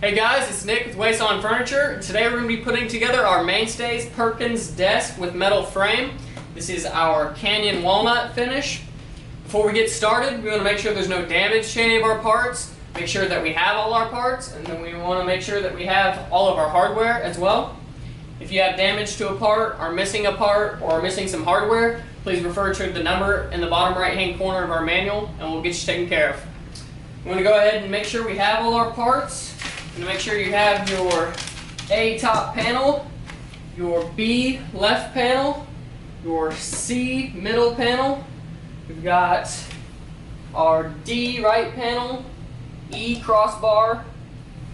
Hey guys, it's Nick with Huisen Furniture. Today we're going to be putting together our Mainstays Perkins desk with metal frame. This is our Canyon walnut finish. Before we get started, we want to make sure there's no damage to any of our parts, make sure that we have all our parts, and then we want to make sure that we have all of our hardware as well. If you have damage to a part, are missing a part, or are missing some hardware, please refer to the number in the bottom right hand corner of our manual and we'll get you taken care of. We want to go ahead and make sure we have all our parts. And make sure you have your A top panel, your B left panel, your C middle panel. We've got our D right panel, E crossbar,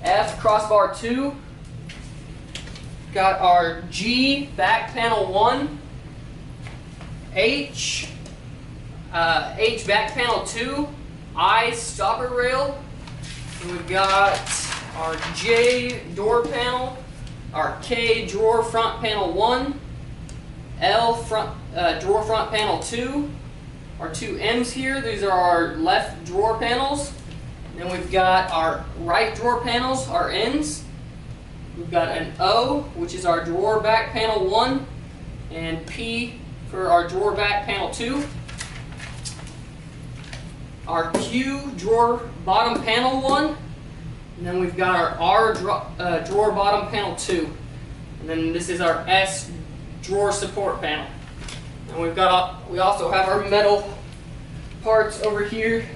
F crossbar 2. Got our G back panel 1, H back panel 2, I stopper rail, and we've got our J door panel, our K drawer front panel 1, L front drawer front panel 2, our two M's here, these are our left drawer panels. And then we've got our right drawer panels, our ends. We've got an O, which is our drawer back panel 1, and P for our drawer back panel 2. Our Q drawer bottom panel 1. And then we've got our R drawer bottom panel 2. And then this is our S drawer support panel. And we also have our metal parts over here.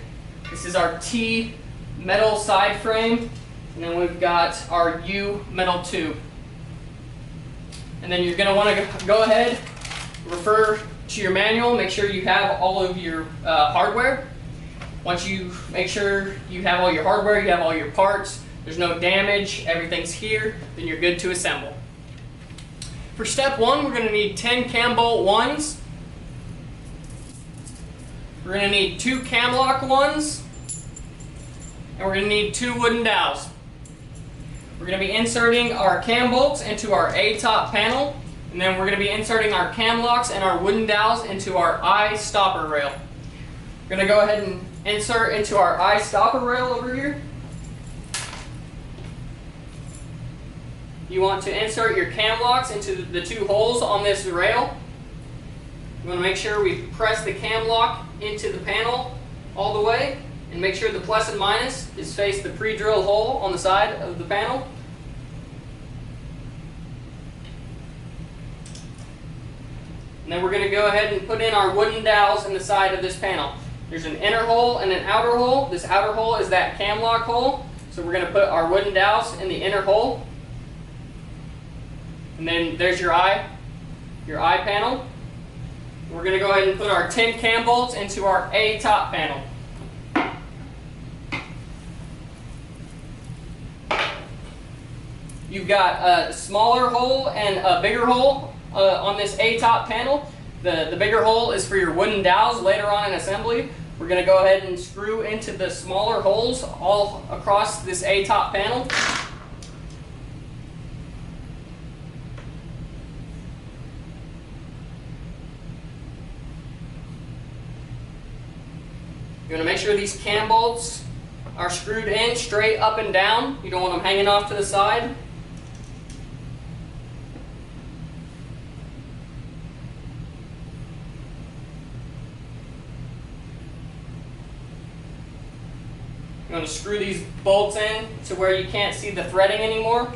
This is our T metal side frame. And then we've got our U metal tube. And then you're going to want to go ahead, refer to your manual, make sure you have all of your hardware. Once you make sure you have all your hardware, you have all your parts, there's no damage, everything's here, then you're good to assemble. For step 1, we're going to need 10 cam bolt 1s. We're going to need 2 cam lock 1s. And we're going to need 2 wooden dowels. We're going to be inserting our cam bolts into our A top panel. And then we're going to be inserting our cam locks and our wooden dowels into our I stopper rail. We're going to go ahead and insert into our I stopper rail over here. You want to insert your cam locks into the 2 holes on this rail. You want to make sure we press the cam lock into the panel all the way, and make sure the plus and minus is faced the pre-drilled hole on the side of the panel. And then we're going to go ahead and put in our wooden dowels in the side of this panel. There's an inner hole and an outer hole. This outer hole is that cam lock hole. So we're going to put our wooden dowels in the inner hole. And then there's your I panel. We're going to go ahead and put our 10 cam bolts into our A top panel. You've got a smaller hole and a bigger hole on this A top panel. The bigger hole is for your wooden dowels later on in assembly. We're going to go ahead and screw into the smaller holes all across this A top panel. You want to make sure these cam bolts are screwed in straight up and down. You don't want them hanging off to the side. You want to screw these bolts in to where you can't see the threading anymore.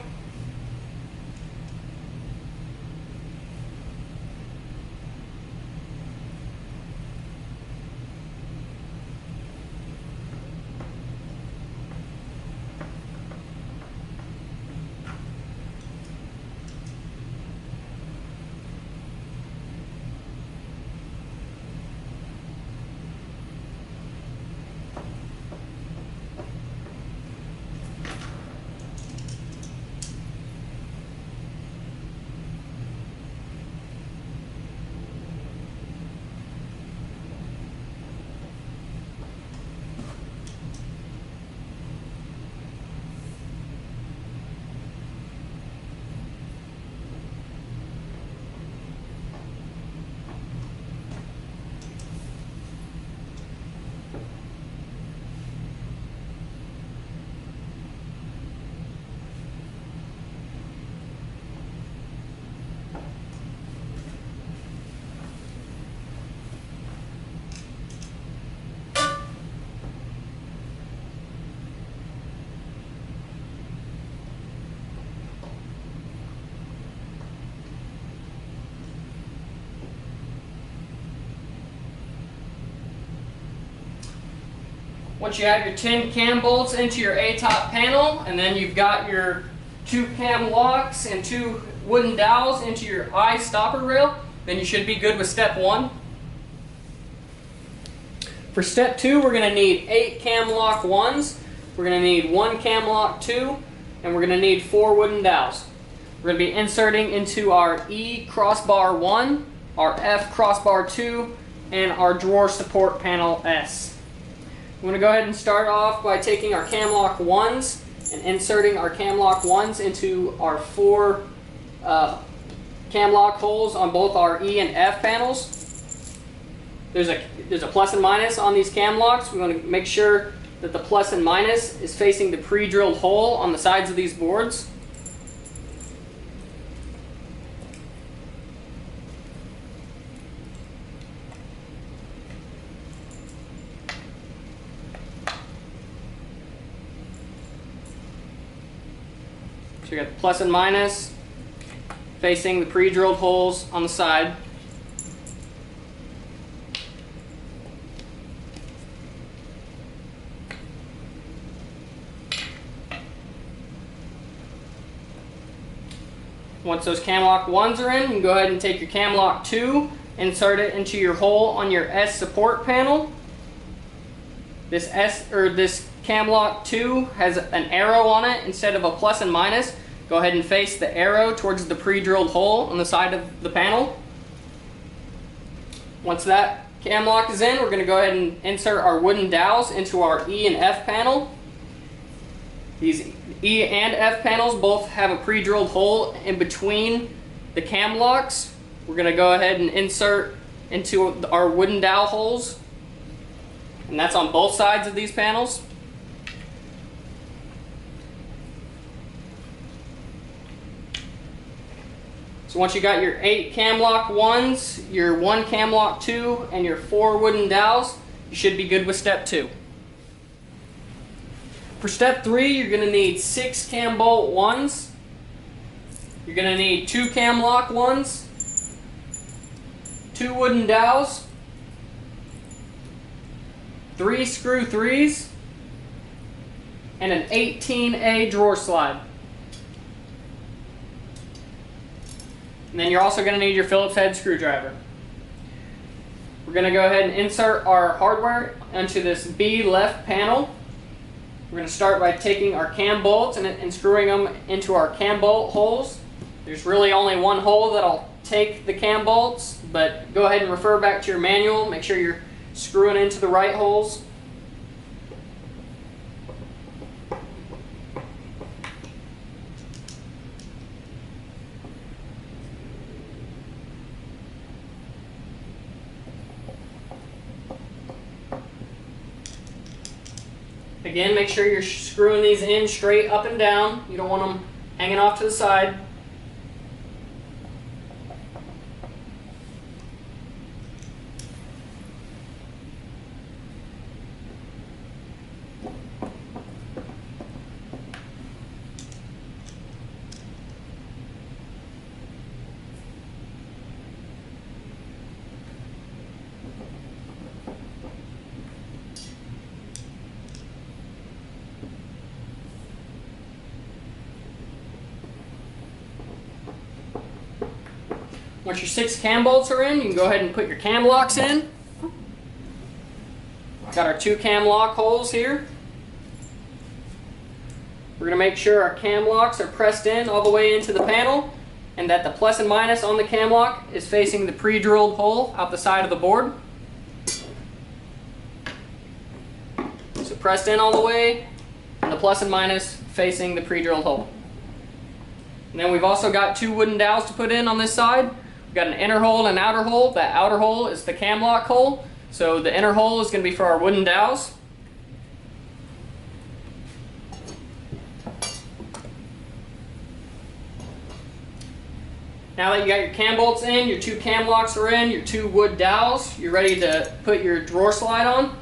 Once you have your 10 cam bolts into your A-top panel, and then you've got your 2 cam locks and 2 wooden dowels into your eye stopper rail, then you should be good with step 1. For step 2, we're going to need 8 cam lock 1s, we're going to need 1 cam lock 2, and we're going to need 4 wooden dowels. We're going to be inserting into our E crossbar 1, our F crossbar 2, and our drawer support panel S. I'm going to go ahead and start off by taking our cam lock 1s and inserting our cam lock 1s into our 4 cam lock holes on both our E and F panels. There's a plus and minus on these cam locks. We're going to make sure that the plus and minus is facing the pre-drilled hole on the sides of these boards. So you got the plus and minus facing the pre-drilled holes on the side. Once those cam lock 1s are in, you can go ahead and take your cam lock 2, insert it into your hole on your S support panel. This cam lock 2 has an arrow on it instead of a plus and minus. Go ahead and face the arrow towards the pre-drilled hole on the side of the panel. Once that cam lock is in, we're going to go ahead and insert our wooden dowels into our E and F panel. These E and F panels both have a pre-drilled hole in between the cam locks. We're going to go ahead and insert into our wooden dowel holes, and that's on both sides of these panels. So once you got your 8 cam lock 1s, your 1 cam lock 2, and your 4 wooden dowels, you should be good with step 2. For step 3, you're going to need 6 cam bolt 1s. You're going to need 2 cam lock 1s, 2 wooden dowels, 3 screw 3s, and an 18A drawer slide. And then you're also going to need your Phillips head screwdriver. We're going to go ahead and insert our hardware into this B left panel. We're going to start by taking our cam bolts and screwing them into our cam bolt holes. There's really only one hole that'll take the cam bolts, but go ahead and refer back to your manual. Make sure you're screwing into the right holes. Again, make sure you're screwing these in straight up and down. You don't want them hanging off to the side. Once your 6 cam bolts are in, you can go ahead and put your cam locks in. Got our 2 cam lock holes here. We're going to make sure our cam locks are pressed in all the way into the panel, and that the plus and minus on the cam lock is facing the pre-drilled hole out the side of the board. So pressed in all the way, and the plus and minus facing the pre-drilled hole. And then we've also got 2 wooden dowels to put in on this side. We've got an inner hole and an outer hole. That outer hole is the cam lock hole. So the inner hole is going to be for our wooden dowels. Now that you got your cam bolts in, your 2 cam locks are in, your 2 wood dowels, you're ready to put your drawer slide on.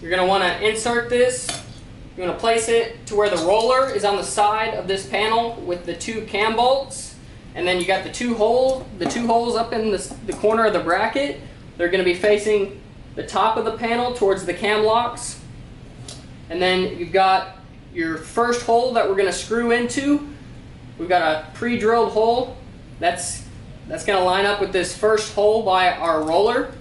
You're going to want to insert this. You're going to place it to where the roller is on the side of this panel with the 2 cam bolts. And then you got the two holes up in the corner of the bracket. They're going to be facing the top of the panel towards the cam locks. And then you've got your first hole that we're going to screw into. We've got a pre-drilled hole that's going to line up with this first hole by our roller.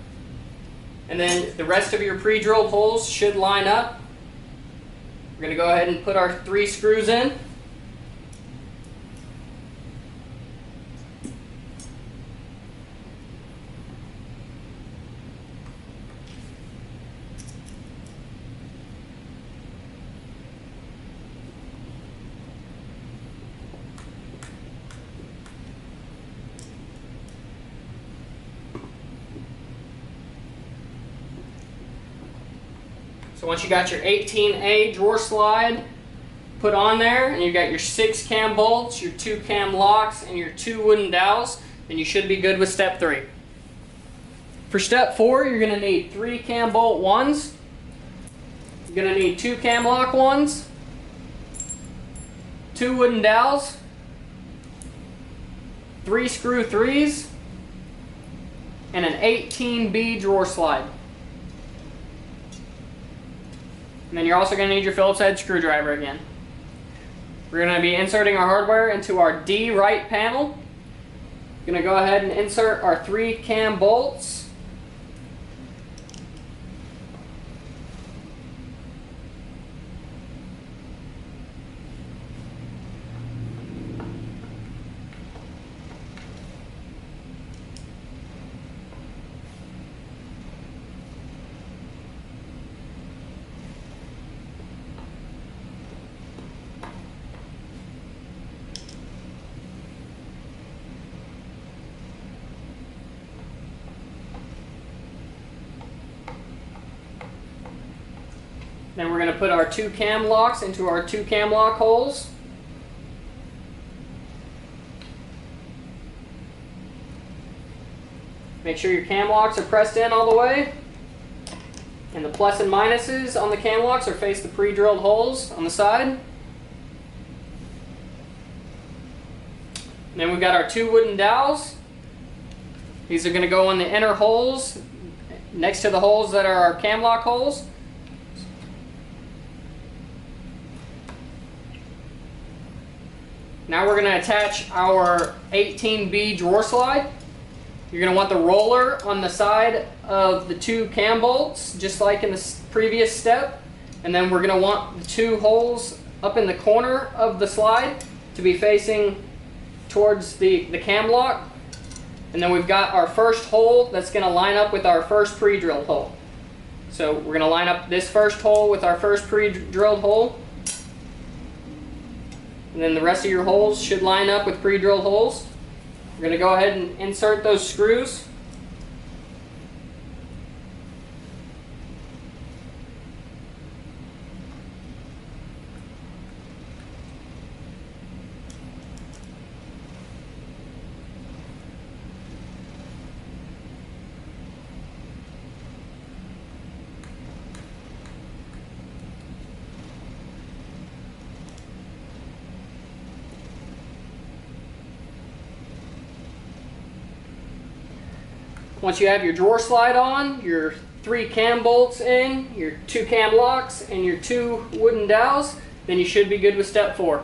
And then the rest of your pre-drilled holes should line up. We're going to go ahead and put our 3 screws in. So once you got your 18A drawer slide put on there, and you've got your 6 cam bolts, your 2 cam locks, and your 2 wooden dowels, then you should be good with step 3. For step 4, you're going to need 3 cam bolt 1s. You're going to need 2 cam lock 1s, 2 wooden dowels, 3 screw 3s, and an 18B drawer slide. And then you're also going to need your Phillips head screwdriver again. We're going to be inserting our hardware into our D right panel. Going to go ahead and insert our 3 cam bolts. Then we're going to put our 2 cam locks into our 2 cam lock holes. Make sure your cam locks are pressed in all the way. And the plus and minuses on the cam locks are face the pre-drilled holes on the side. And then we've got our 2 wooden dowels. These are going to go in the inner holes next to the holes that are our cam lock holes. Now we're going to attach our 18B drawer slide. You're going to want the roller on the side of the 2 cam bolts, just like in the previous step. And then we're going to want the 2 holes up in the corner of the slide to be facing towards the cam lock. And then we've got our first hole that's going to line up with our first pre-drilled hole. So we're going to line up this first hole with our first pre-drilled hole. And then the rest of your holes should line up with pre-drilled holes. We're going to go ahead and insert those screws. Once you have your drawer slide on, your 3 cam bolts in, your 2 cam locks, and your 2 wooden dowels, then you should be good with step 4.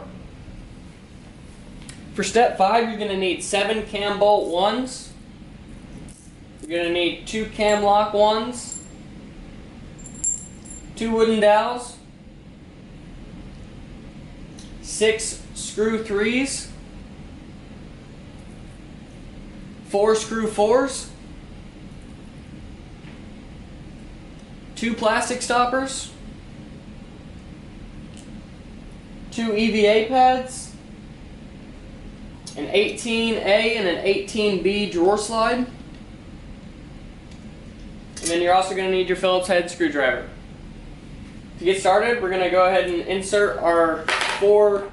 For step 5, you're going to need 7 cam bolt 1s. You're going to need 2 cam lock 1s, 2 wooden dowels, 6 screw 3s, 4 screw 4s, 2 plastic stoppers, 2 EVA pads, an 18A and an 18B drawer slide, and then you're also going to need your Phillips head screwdriver. To get started, we're going to go ahead and insert our 4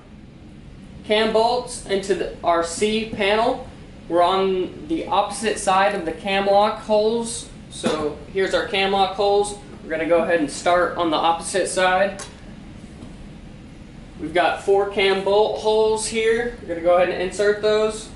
cam bolts into our C panel. We're on the opposite side of the cam lock holes, so here's our cam lock holes. We're going to go ahead and start on the opposite side. We've got 4 cam bolt holes here. We're going to go ahead and insert those.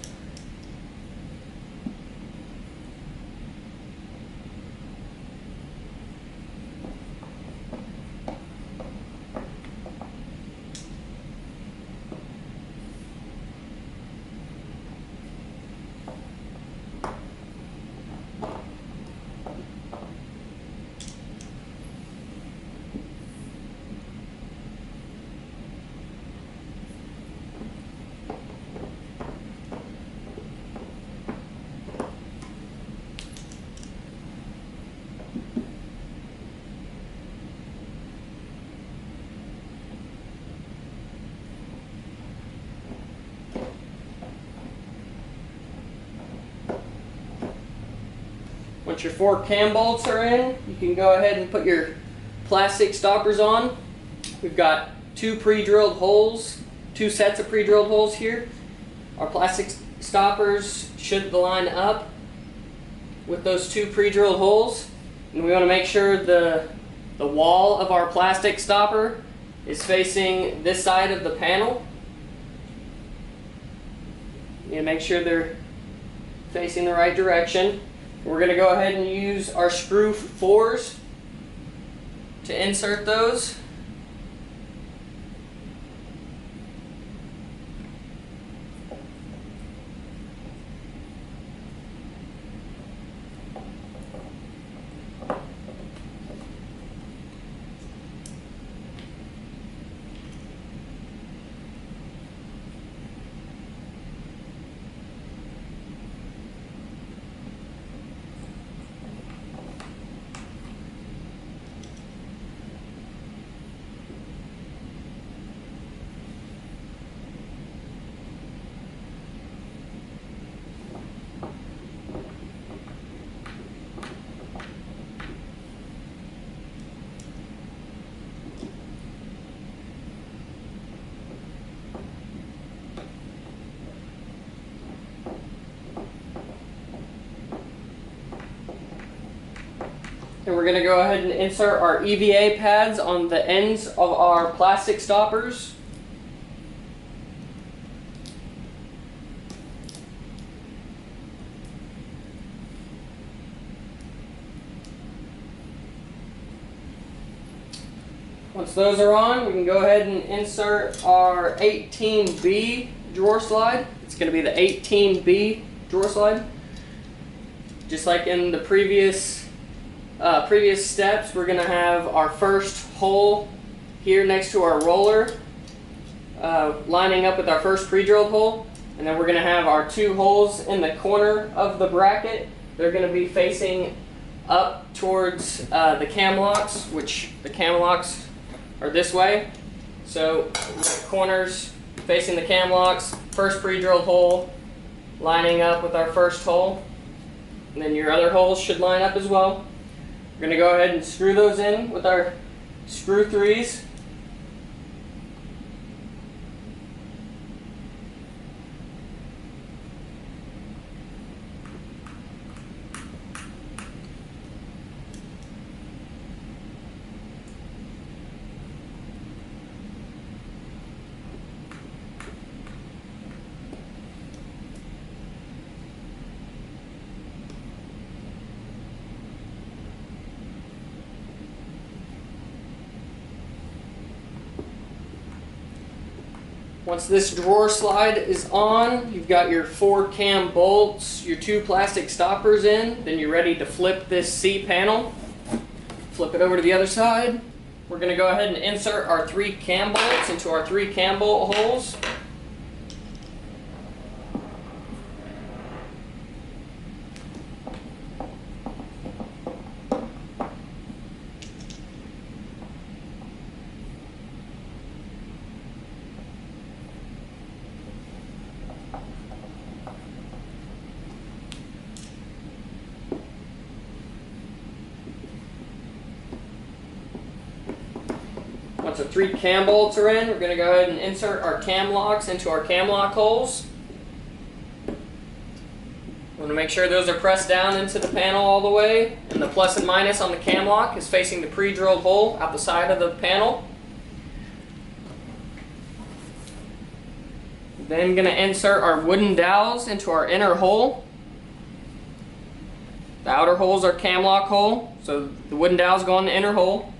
Once your 4 cam bolts are in, you can go ahead and put your plastic stoppers on. We've got 2 pre-drilled holes, 2 sets of pre-drilled holes here. Our plastic stoppers should line up with those 2 pre-drilled holes, and we want to make sure the wall of our plastic stopper is facing this side of the panel. You need to make sure they're facing the right direction. We're going to go ahead and use our screw 4s to insert those. And we're going to go ahead and insert our EVA pads on the ends of our plastic stoppers. Once those are on, we can go ahead and insert our 18B drawer slide. It's going to be the 18B drawer slide. Just like in the previous steps, we're going to have our first hole here next to our roller lining up with our first pre-drilled hole, and then we're going to have our 2 holes in the corner of the bracket. They're going to be facing up towards the cam locks, which the cam locks are this way. So corners facing the cam locks, first pre-drilled hole lining up with our first hole, and then your other holes should line up as well. We're going to go ahead and screw those in with our screw 3s. Once this drawer slide is on, you've got your 4 cam bolts, your 2 plastic stoppers in, then you're ready to flip this C panel. Flip it over to the other side. We're going to go ahead and insert our 3 cam bolts into our 3 cam bolt holes. Once our 3 cam bolts are in, we're going to go ahead and insert our cam locks into our cam lock holes. We want to make sure those are pressed down into the panel all the way, and the plus and minus on the cam lock is facing the pre-drilled hole out the side of the panel. Then going to insert our wooden dowels into our inner hole. The outer hole is our cam lock hole, so the wooden dowels go in the inner hole.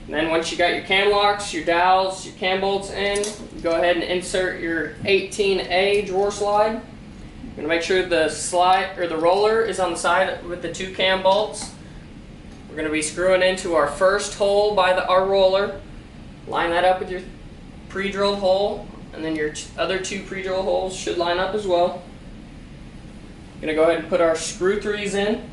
And then once you got your cam locks, your dowels, your cam bolts in, go ahead and insert your 18A drawer slide. You're going to make sure the slide or the roller is on the side with the 2 cam bolts. We're going to be screwing into our first hole by our roller. Line that up with your pre-drilled hole, and then your other 2 pre-drilled holes should line up as well. We're going to go ahead and put our screw 3s in.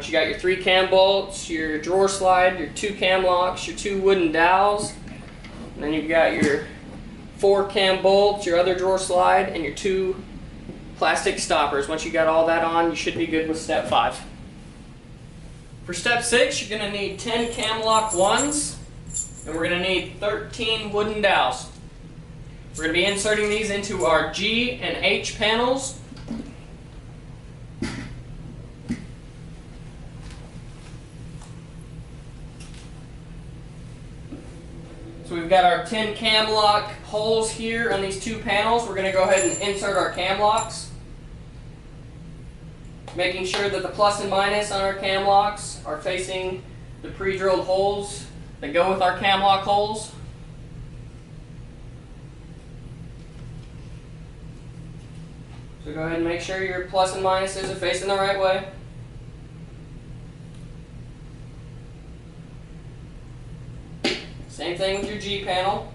Once you got your 3 cam bolts, your drawer slide, your 2 cam locks, your 2 wooden dowels, and then you've got your 4 cam bolts, your other drawer slide, and your 2 plastic stoppers. Once you got all that on, you should be good with step 5. For step 6, you're going to need 10 cam lock 1s, and we're going to need 13 wooden dowels. We're going to be inserting these into our G and H panels. So we've got our 10 cam lock holes here on these 2 panels. We're going to go ahead and insert our cam locks, making sure that the plus and minus on our cam locks are facing the pre-drilled holes that go with our cam lock holes. So go ahead and make sure your plus and minuses are facing the right way. Same thing with your G panel.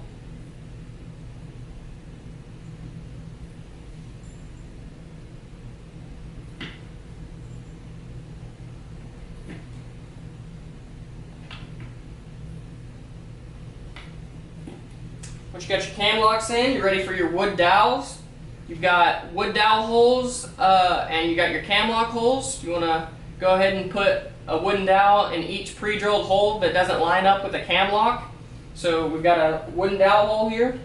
Once you got your cam locks in, you're ready for your wood dowels. You've got wood dowel holes and you got your cam lock holes. You want to go ahead and put a wooden dowel in each pre-drilled hole that doesn't line up with a cam lock. So we've got a wooden dowel hole here.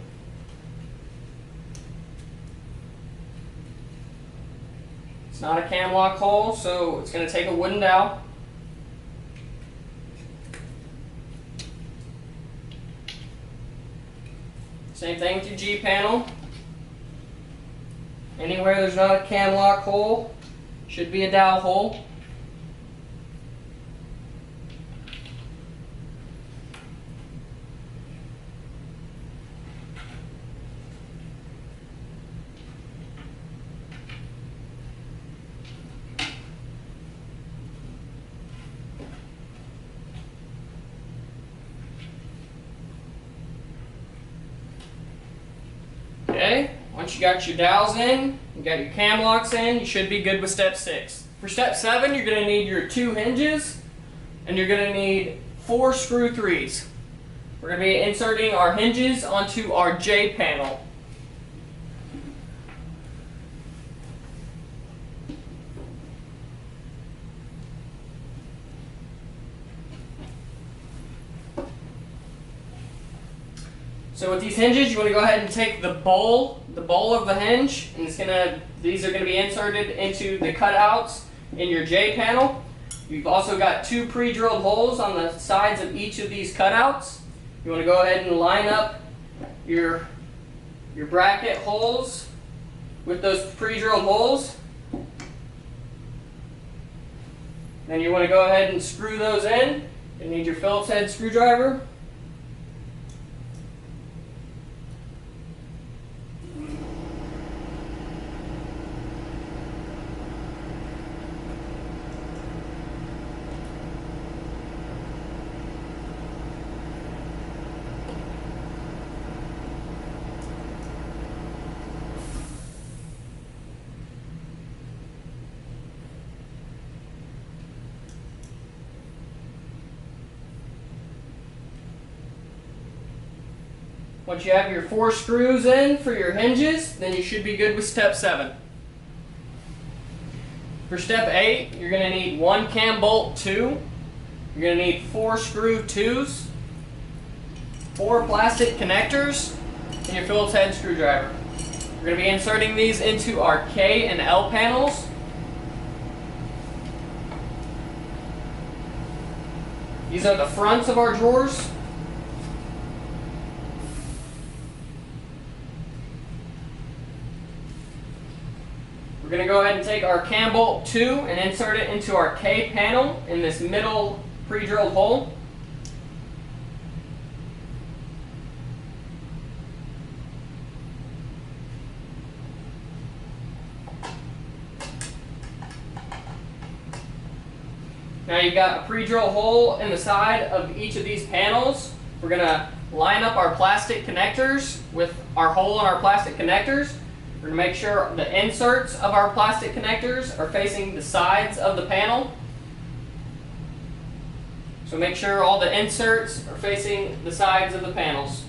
It's not a cam lock hole, so it's going to take a wooden dowel. Same thing with your G panel. Anywhere there's not a cam lock hole, should be a dowel hole. Okay, once you got your dowels in, you got your cam locks in, you should be good with step 6. For step 7, you're going to need your 2 hinges, and you're going to need 4 screw 3s. We're going to be inserting our hinges onto our J panel. So with these hinges, you want to go ahead and take the bowl of the hinge, and these are going to be inserted into the cutouts in your J panel. You've also got 2 pre-drilled holes on the sides of each of these cutouts. You want to go ahead and line up your bracket holes with those pre-drilled holes. Then you want to go ahead and screw those in. You need your Phillips head screwdriver. Once you have your 4 screws in for your hinges, then you should be good with step 7. For step 8, you're going to need 1 cam bolt 2. You're going to need 4 screw 2s, 4 plastic connectors, and your Phillips head screwdriver. We're going to be inserting these into our K and L panels. These are the fronts of our drawers. We're going to go ahead and take our cam bolt 2 and insert it into our K panel in this middle pre-drilled hole. Now you've got a pre-drill hole in the side of each of these panels. We're going to line up our plastic connectors with our hole in our plastic connectors. We're going to make sure the inserts of our plastic connectors are facing the sides of the panel. So make sure all the inserts are facing the sides of the panels.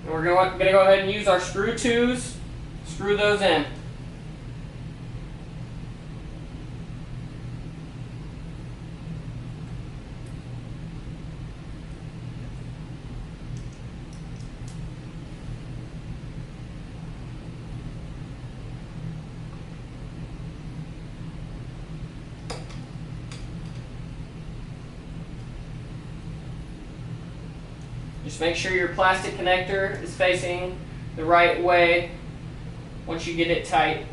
And we're going to go ahead and use our screw 2s, screw those in. Just make sure your plastic connector is facing the right way once you get it tight.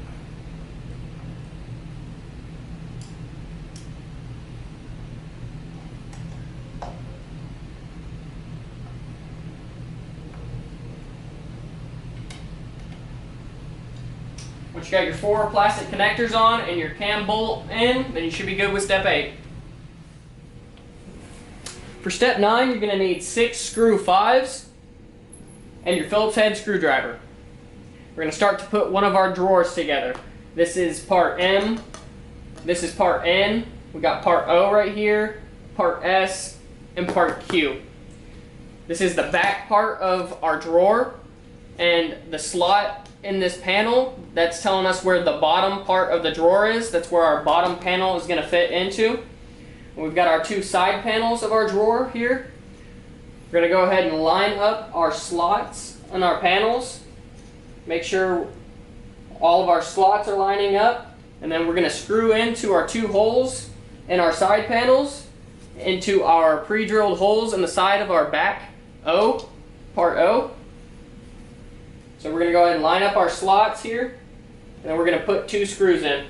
Once you got your 4 plastic connectors on and your cam bolt in, then you should be good with step 8. For step 9, you're going to need 6 screw 5s and your Phillips head screwdriver. We're going to start to put one of our drawers together. This is part M, this is part N, we got part O right here, part S, and part Q. This is the back part of our drawer, and the slot in this panel, that's telling us where the bottom part of the drawer is. That's where our bottom panel is going to fit into. We've got our 2 side panels of our drawer here. We're going to go ahead and line up our slots on our panels. Make sure all of our slots are lining up. And then we're going to screw into our 2 holes in our side panels into our pre-drilled holes in the side of our back O, part O. So we're going to go ahead and line up our slots here. And then we're going to put 2 screws in.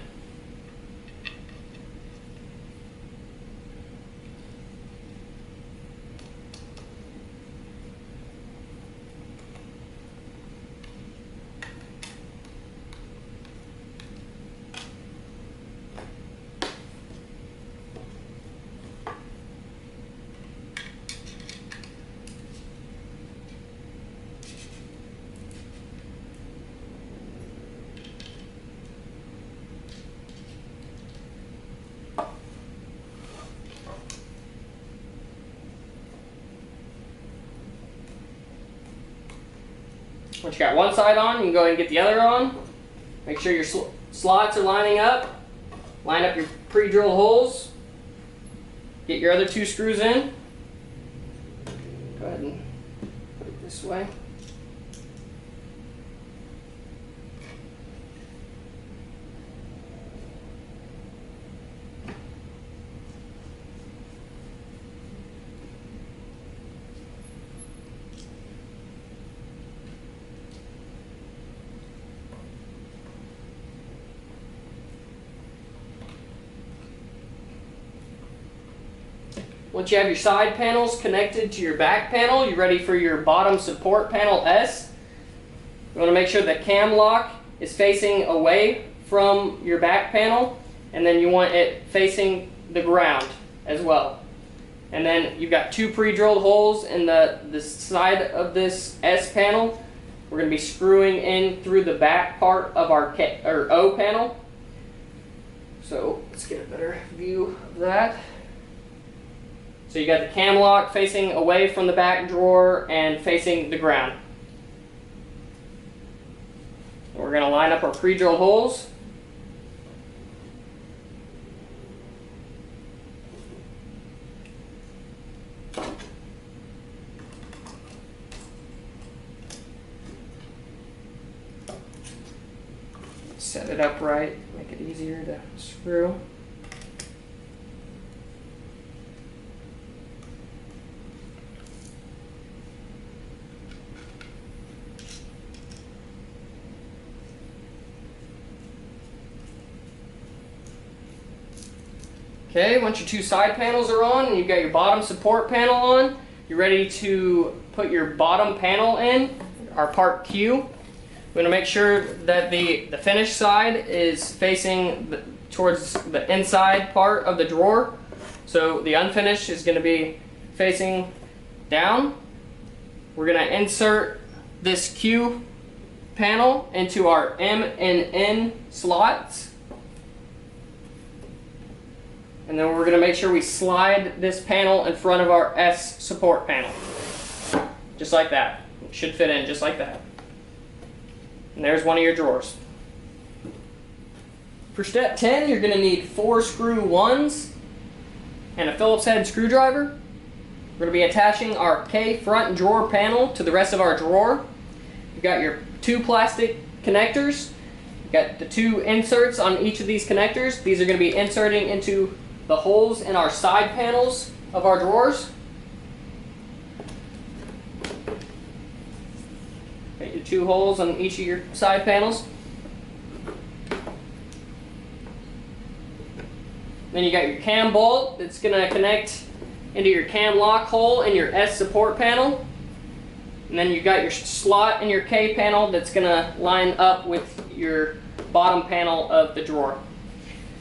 Once you got one side on, you can go ahead and get the other on. Make sure your slots are lining up. Line up your pre-drilled holes. Get your other 2 screws in. Go ahead and put it this way. Once you have your side panels connected to your back panel, you're ready for your bottom support panel S. You want to make sure the cam lock is facing away from your back panel, and then you want it facing the ground as well. And then you've got 2 pre-drilled holes in the side of this S panel. We're going to be screwing in through the back part of our O panel. So let's get a better view of that. So you got the cam lock facing away from the back drawer and facing the ground. We're going to line up our pre-drilled holes. Set it up right, make it easier to screw. Okay, once your 2 side panels are on and you've got your bottom support panel on, you're ready to put your bottom panel in, our part Q. We're going to make sure that the finished side is facing towards the inside part of the drawer. So the unfinished is going to be facing down. We're going to insert this Q panel into our M and N slots. And then we're going to make sure we slide this panel in front of our S support panel. Just like that. It should fit in just like that. And there's one of your drawers. For step 10, you're going to need 4 screw 1s and a Phillips head screwdriver. We're going to be attaching our K front drawer panel to the rest of our drawer. You've got your 2 plastic connectors. You've got the 2 inserts on each of these connectors. These are going to be inserting into the holes in our side panels of our drawers. Got your 2 holes on each of your side panels. Then you got your cam bolt that's going to connect into your cam lock hole in your S support panel. And then you've got your slot in your K panel that's going to line up with your bottom panel of the drawer.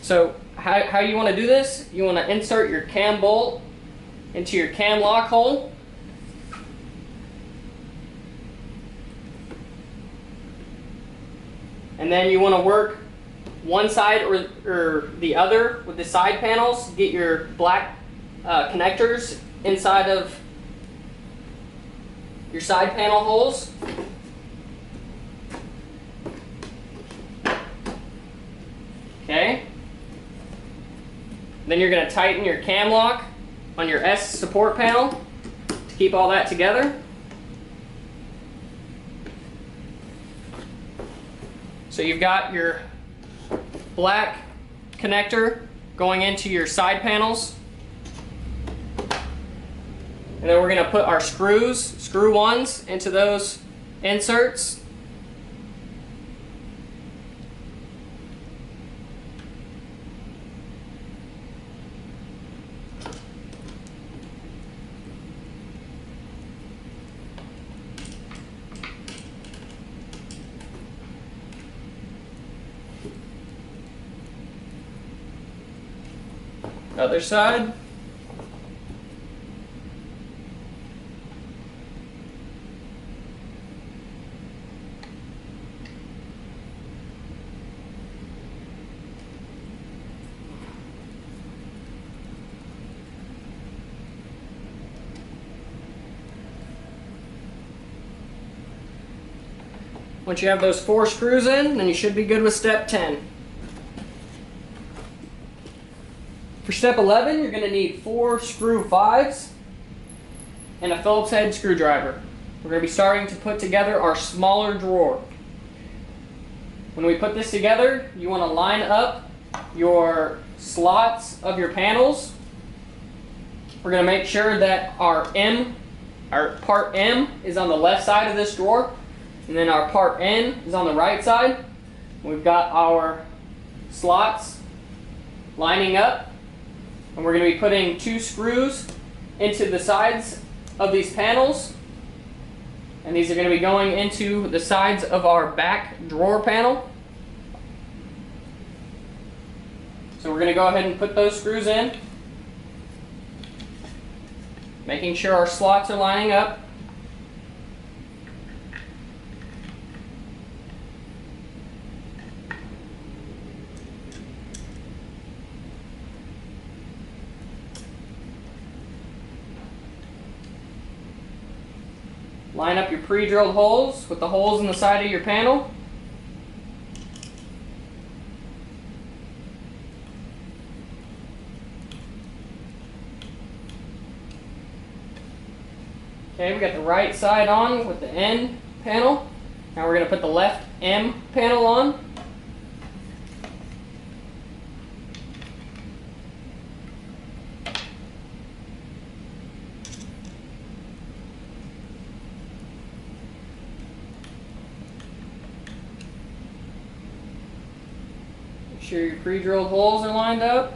So how you want to do this, you want to insert your cam bolt into your cam lock hole. And then you want to work one side or the other with the side panels. Get your black connectors inside of your side panel holes. Okay. Then you're going to tighten your cam lock on your S support panel to keep all that together. So you've got your black connector going into your side panels. And then we're going to put our screw 1s into those inserts. Other side. Once you have those 4 screws in, then you should be good with step 10. For step 11, you're going to need 4 screw 5s and a Phillips head screwdriver. We're going to be starting to put together our smaller drawer. When we put this together, you want to line up your slots of your panels. We're going to make sure that our part M is on the left side of this drawer, and then our part N is on the right side. We've got our slots lining up. And we're going to be putting 2 screws into the sides of these panels. And these are going to be going into the sides of our back drawer panel. So we're going to go ahead and put those screws in, making sure our slots are lining up. Line up your pre-drilled holes with the holes in the side of your panel. Okay, we got the right side on with the N panel. Now we're going to put the left M panel on. Make sure your pre-drilled holes are lined up.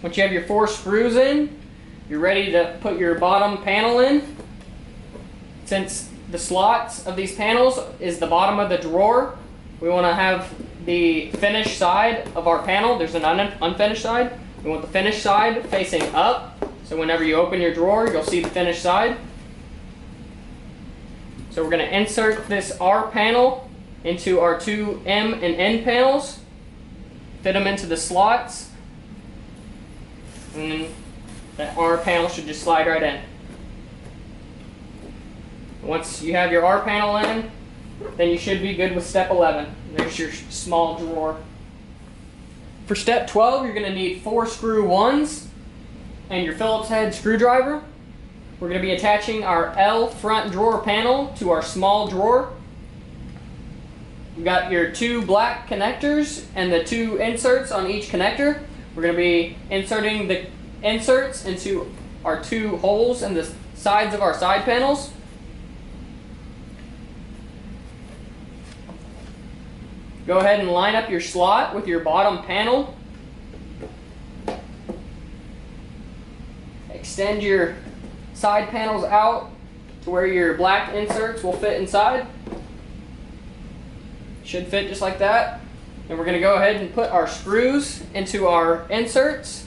Once you have your 4 screws in, you're ready to put your bottom panel in. Since the slots of these panels is the bottom of the drawer, we want to have the finished side of our panel. There's an unfinished side. We want the finished side facing up. So whenever you open your drawer, you'll see the finished side. So we're going to insert this R panel into our two M and N panels. Fit them into the slots. And then that R panel should just slide right in. Once you have your R panel in, then you should be good with step 11. There's your small drawer. For step 12, you're going to need 4 screw 1s and your Phillips head screwdriver. We're going to be attaching our L front drawer panel to our small drawer. You've got your 2 black connectors and the 2 inserts on each connector. We're going to be inserting the inserts into our 2 holes in the sides of our side panels. Go ahead and line up your slot with your bottom panel. Extend your side panels out to where your black inserts will fit inside. Should fit just like that. And we're going to go ahead and put our screws into our inserts.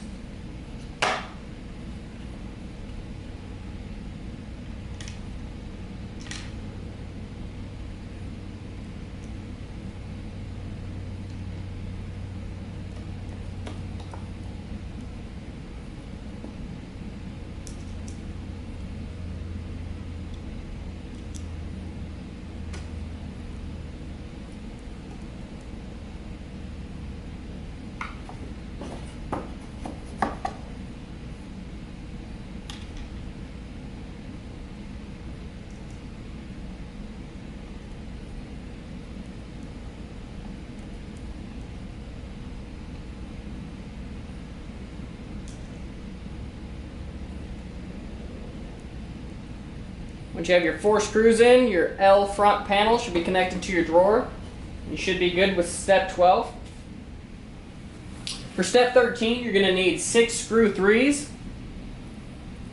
Once you have your 4 screws in, your L front panel should be connected to your drawer. You should be good with step 12. For step 13, you're going to need 6 screw 3s,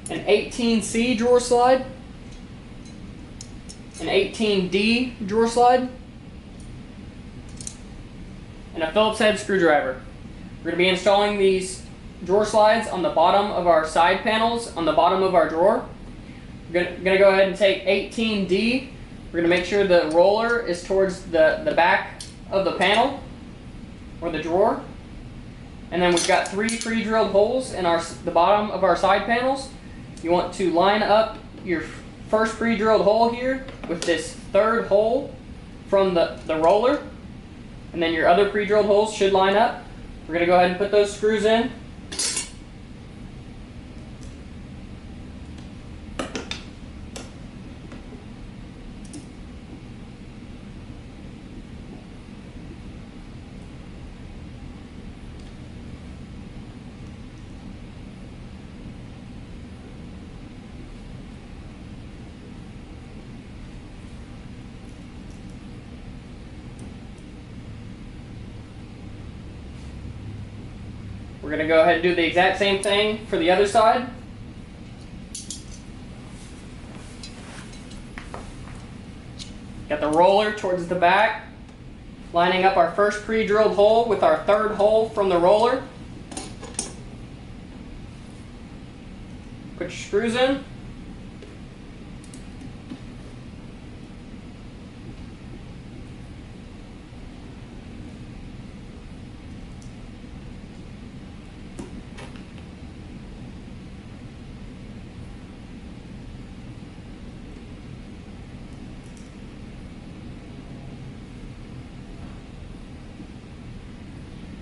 an 18C drawer slide, an 18D drawer slide, and a Phillips head screwdriver. We're going to be installing these drawer slides on the bottom of our side panels on the bottom of our drawer. We're going to go ahead and take 18D. We're going to make sure the roller is towards the back of the panel or the drawer. And then we've got 3 pre-drilled holes in the bottom of our side panels. You want to line up your first pre-drilled hole here with this 3rd hole from the roller. And then your other pre-drilled holes should line up. We're going to go ahead and put those screws in. We're going to go ahead and do the exact same thing for the other side. Got the roller towards the back, lining up our first pre-drilled hole with our 3rd hole from the roller. Put your screws in.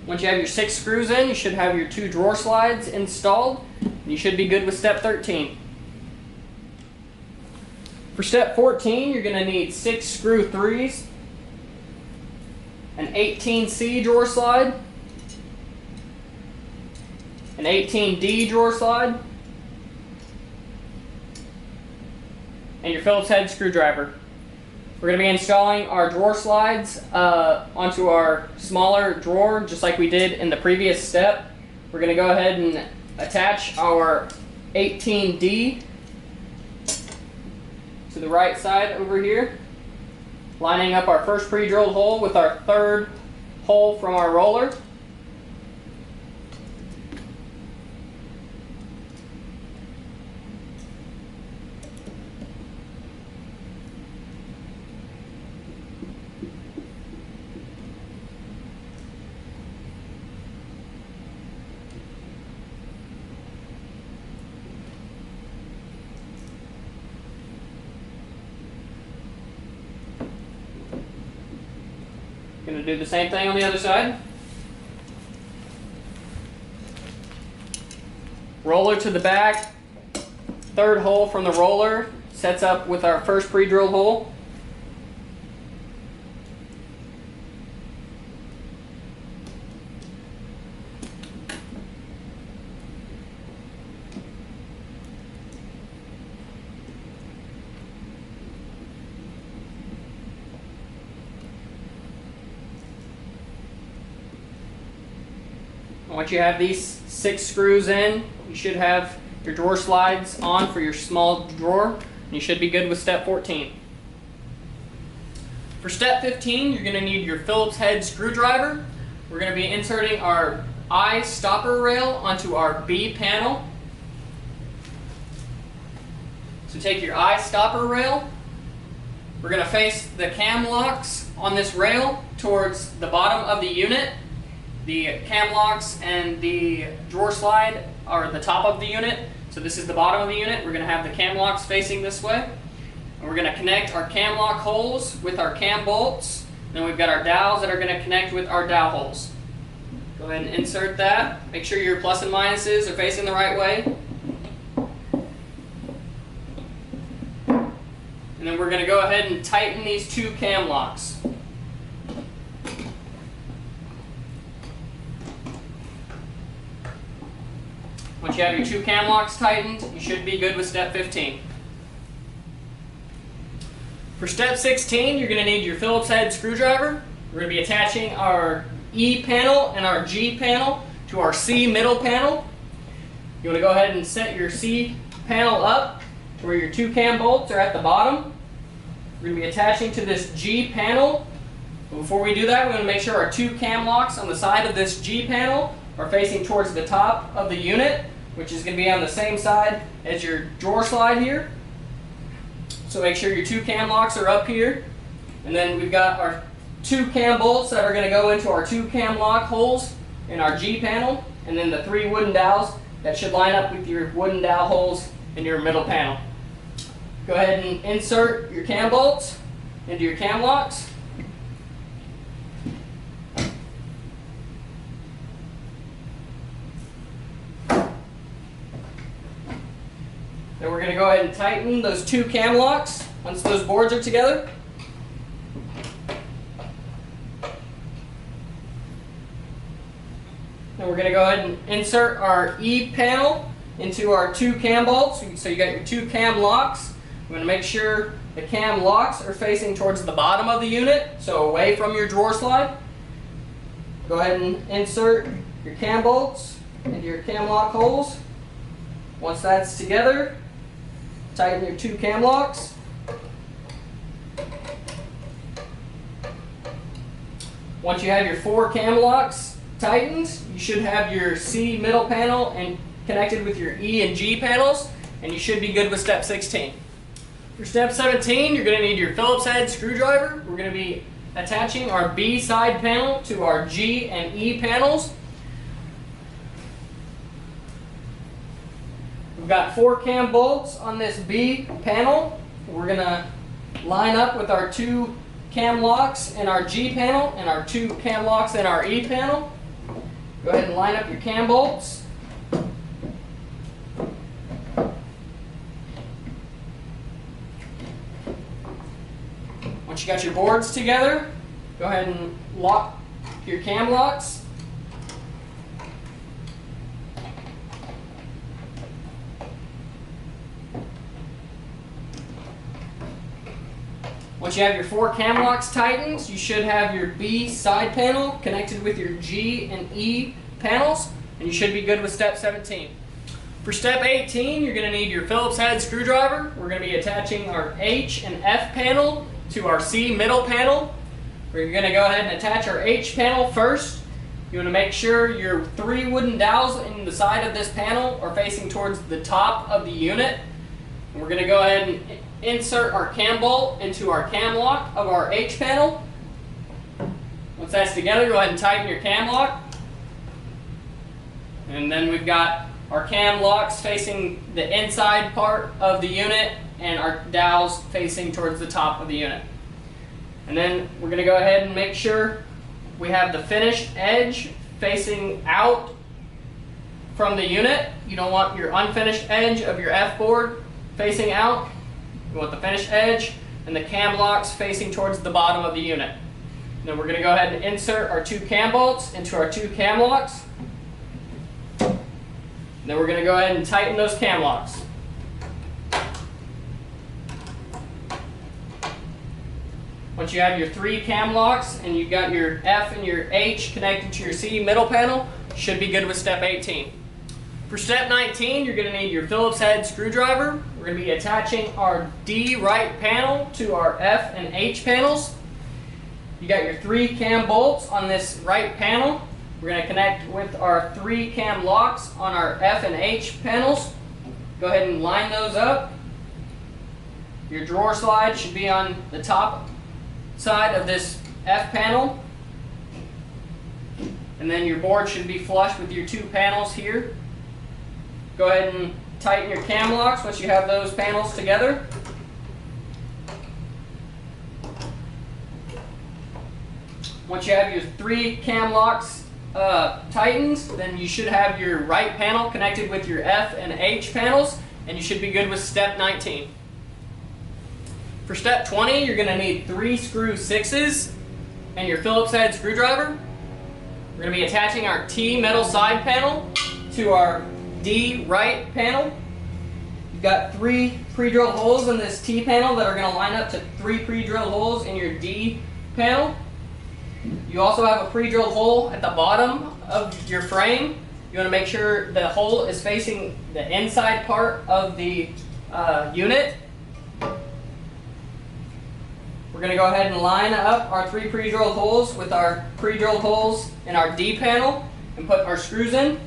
Once you have your 6 screws in, you should have your 2 drawer slides installed. You should be good with step 13. For step 14, you're going to need 6 screw 3s, an 18C drawer slide, an 18D drawer slide, and your Phillips head screwdriver. We're going to be installing our drawer slides onto our smaller drawer, just like we did in the previous step. We're going to go ahead and attach our 18D to the right side over here, lining up our first pre-drilled hole with our 3rd hole from our roller. Going to do the same thing on the other side. Roller to the back, third hole from the roller sets up with our first pre-drilled hole. Once you have these 6 screws in, you should have your drawer slides on for your small drawer, and you should be good with step 14. For step 15, you're going to need your Phillips head screwdriver. We're going to be inserting our I stopper rail onto our B panel. So take your I stopper rail. We're going to face the cam locks on this rail towards the bottom of the unit. The cam locks and the drawer slide are at the top of the unit, so this is the bottom of the unit. We're going to have the cam locks facing this way. And we're going to connect our cam lock holes with our cam bolts. Then we've got our dowels that are going to connect with our dowel holes. Go ahead and insert that. Make sure your plus and minuses are facing the right way. And then we're going to go ahead and tighten these 2 cam locks. Once you have your 2 cam locks tightened, you should be good with step 15. For step 16, you're going to need your Phillips head screwdriver. We're going to be attaching our E panel and our G panel to our C middle panel. You want to go ahead and set your C panel up to where your 2 cam bolts are at the bottom. We're going to be attaching to this G panel. But before we do that, we want to make sure our 2 cam locks on the side of this G panel are facing towards the top of the unit, which is going to be on the same side as your drawer slide here. So make sure your 2 cam locks are up here. And then we've got our 2 cam bolts that are going to go into our 2 cam lock holes in our G panel, and then the 3 wooden dowels that should line up with your wooden dowel holes in your middle panel. Go ahead and insert your cam bolts into your cam locks. Then we're going to go ahead and tighten those 2 cam locks once those boards are together. Then we're going to go ahead and insert our E panel into our 2 cam bolts. So you got your 2 cam locks. I'm going to make sure the cam locks are facing towards the bottom of the unit, so away from your drawer slide. Go ahead and insert your cam bolts into your cam lock holes. Once that's together, tighten your 2 cam locks. Once you have your 4 cam locks tightened, you should have your C middle panel and connected with your E and G panels, and you should be good with step 16. For step 17, you're going to need your Phillips head screwdriver. We're going to be attaching our B side panel to our G and E panels. We've got 4 cam bolts on this B panel. We're going to line up with our 2 cam locks in our G panel and our 2 cam locks in our E panel. Go ahead and line up your cam bolts. Once you got your boards together, go ahead and lock your cam locks. Once you have your 4 cam locks tightened, you should have your B side panel connected with your G and E panels, and you should be good with step 17. For step 18, you're going to need your Phillips head screwdriver. We're going to be attaching our H and F panel to our C middle panel. We're going to go ahead and attach our H panel first. You want to make sure your 3 wooden dowels in the side of this panel are facing towards the top of the unit. And we're going to go ahead and insert our cam bolt into our cam lock of our H panel. Once that's together, go ahead and tighten your cam lock. And then we've got our cam locks facing the inside part of the unit and our dowels facing towards the top of the unit. And then we're going to go ahead and make sure we have the finished edge facing out from the unit. You don't want your unfinished edge of your F board facing out. You want the finished edge and the cam locks facing towards the bottom of the unit. And then we're going to go ahead and insert our 2 cam bolts into our 2 cam locks. And then we're going to go ahead and tighten those cam locks. Once you have your 3 cam locks and you've got your F and your H connected to your C middle panel, you should be good with step 18. For step 19, you're going to need your Phillips head screwdriver. We're going to be attaching our D right panel to our F and H panels. You got your 3 cam bolts on this right panel. We're going to connect with our 3 cam locks on our F and H panels. Go ahead and line those up. Your drawer slide should be on the top side of this F panel. And then your board should be flush with your 2 panels here. Go ahead and tighten your cam locks once you have those panels together. Once you have your 3 cam locks tightened, then you should have your right panel connected with your F and H panels, and you should be good with step 19. For step 20, you're going to need 3 screw 6s and your Phillips head screwdriver. We're going to be attaching our T metal side panel to our D right panel. You've got 3 pre-drilled holes in this T panel that are going to line up to 3 pre-drilled holes in your D panel. You also have a pre-drilled hole at the bottom of your frame. You want to make sure the hole is facing the inside part of the unit. We're going to go ahead and line up our 3 pre-drilled holes with our pre-drilled holes in our D panel and put our screws in.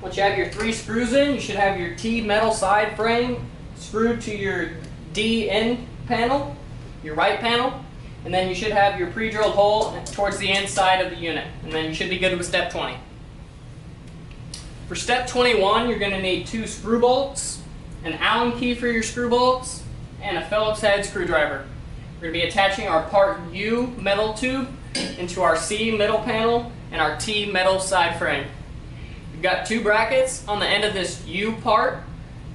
Once you have your 3 screws in, you should have your T metal side frame screwed to your D end panel, your right panel, and then you should have your pre-drilled hole towards the inside of the unit, and then you should be good with step 20. For step 21, you're going to need 2 screw bolts, an Allen key for your screw bolts, and a Phillips head screwdriver. We're going to be attaching our part U metal tube into our C middle panel and our T metal side frame. We've got 2 brackets on the end of this U part.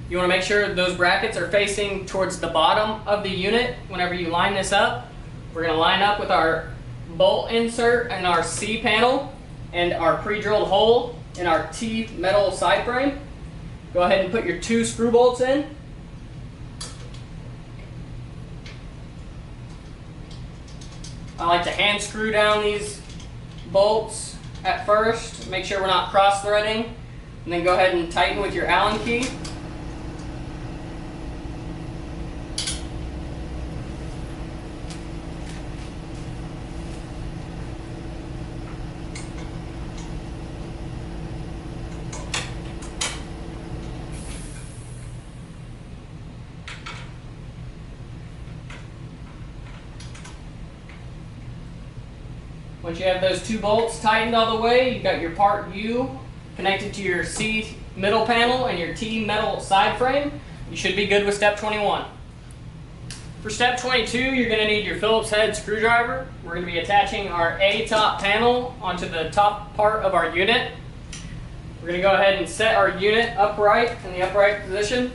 You want to make sure those brackets are facing towards the bottom of the unit whenever you line this up. We're going to line up with our bolt insert and our C panel and our pre-drilled hole in our T metal side frame. Go ahead and put your 2 screw bolts in. I like to hand screw down these bolts at first, make sure we're not cross threading, and then go ahead and tighten with your Allen key. Once you have those 2 bolts tightened all the way, you've got your part U connected to your C middle panel and your T metal side frame. You should be good with step 21. For step 22, you're going to need your Phillips head screwdriver. We're going to be attaching our A-top panel onto the top part of our unit. We're going to go ahead and set our unit upright in the upright position.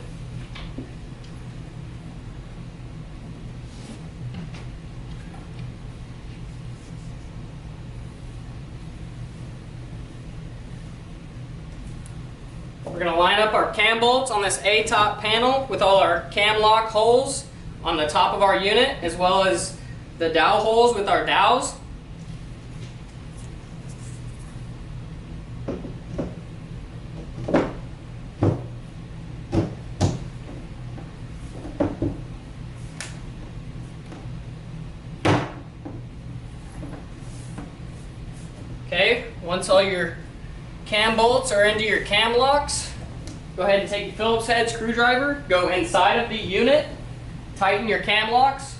We're going to line up our cam bolts on this A-top panel with all our cam lock holes on the top of our unit, as well as the dowel holes with our dowels. Okay, once all your cam bolts are into your cam locks, go ahead and take your Phillips head screwdriver, go inside of the unit, tighten your cam locks.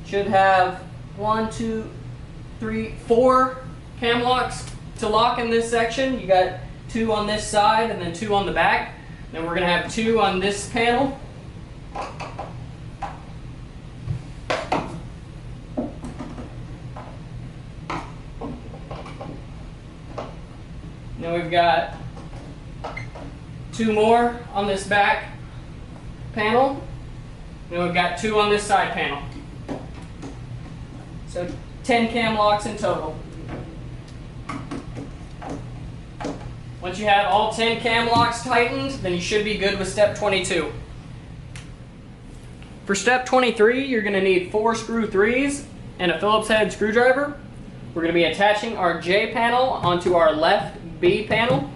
Should have 1, 2, 3, 4 cam locks to lock in this section. You got 2 on this side and then 2 on the back. Then we're going to have 2 on this panel. Then we've got 2 more on this back panel. Then we've got 2 on this side panel. So 10 cam locks in total. Once you have all 10 cam locks tightened, then you should be good with step 22. For step 23, you're going to need 4 screw 3s and a Phillips head screwdriver. We're going to be attaching our J panel onto our left B panel.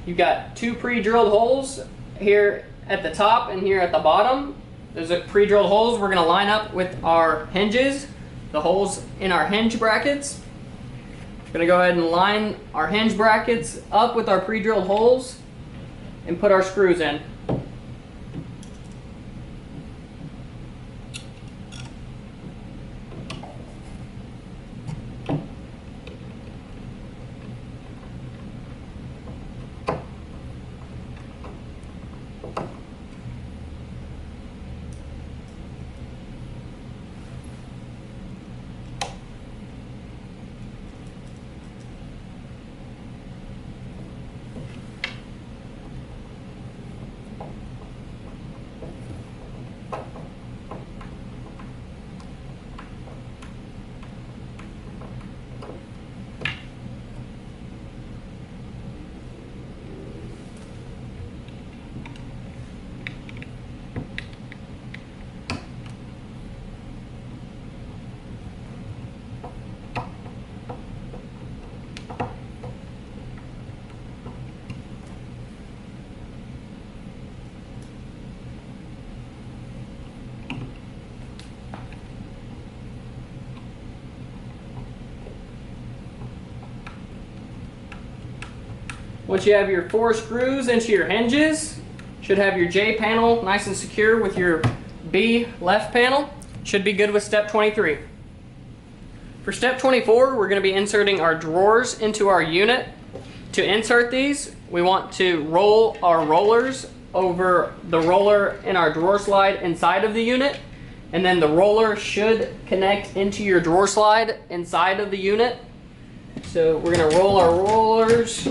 You've got 2 pre-drilled holes here at the top and here at the bottom. Those are pre-drilled holes we're going to line up with our hinges, the holes in our hinge brackets. We're going to go ahead and line our hinge brackets up with our pre-drilled holes and put our screws in. Once you have your 4 screws into your hinges, should have your J panel nice and secure with your B left panel. Should be good with step 23. For step 24, we're going to be inserting our drawers into our unit. To insert these, we want to roll our rollers over the roller in our drawer slide inside of the unit, and then the roller should connect into your drawer slide inside of the unit. So we're going to roll our rollers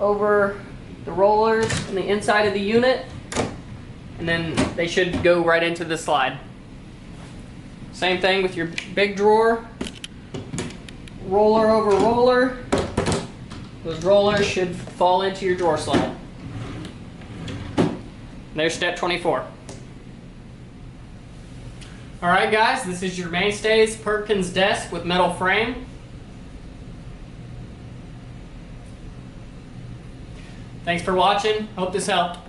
over the rollers in the inside of the unit, and then they should go right into the slide. Same thing with your big drawer. Roller over roller. Those rollers should fall into your drawer slide. There's step 24. Alright guys, this is your Mainstays Perkins desk with metal frame. Thanks for watching. Hope this helped.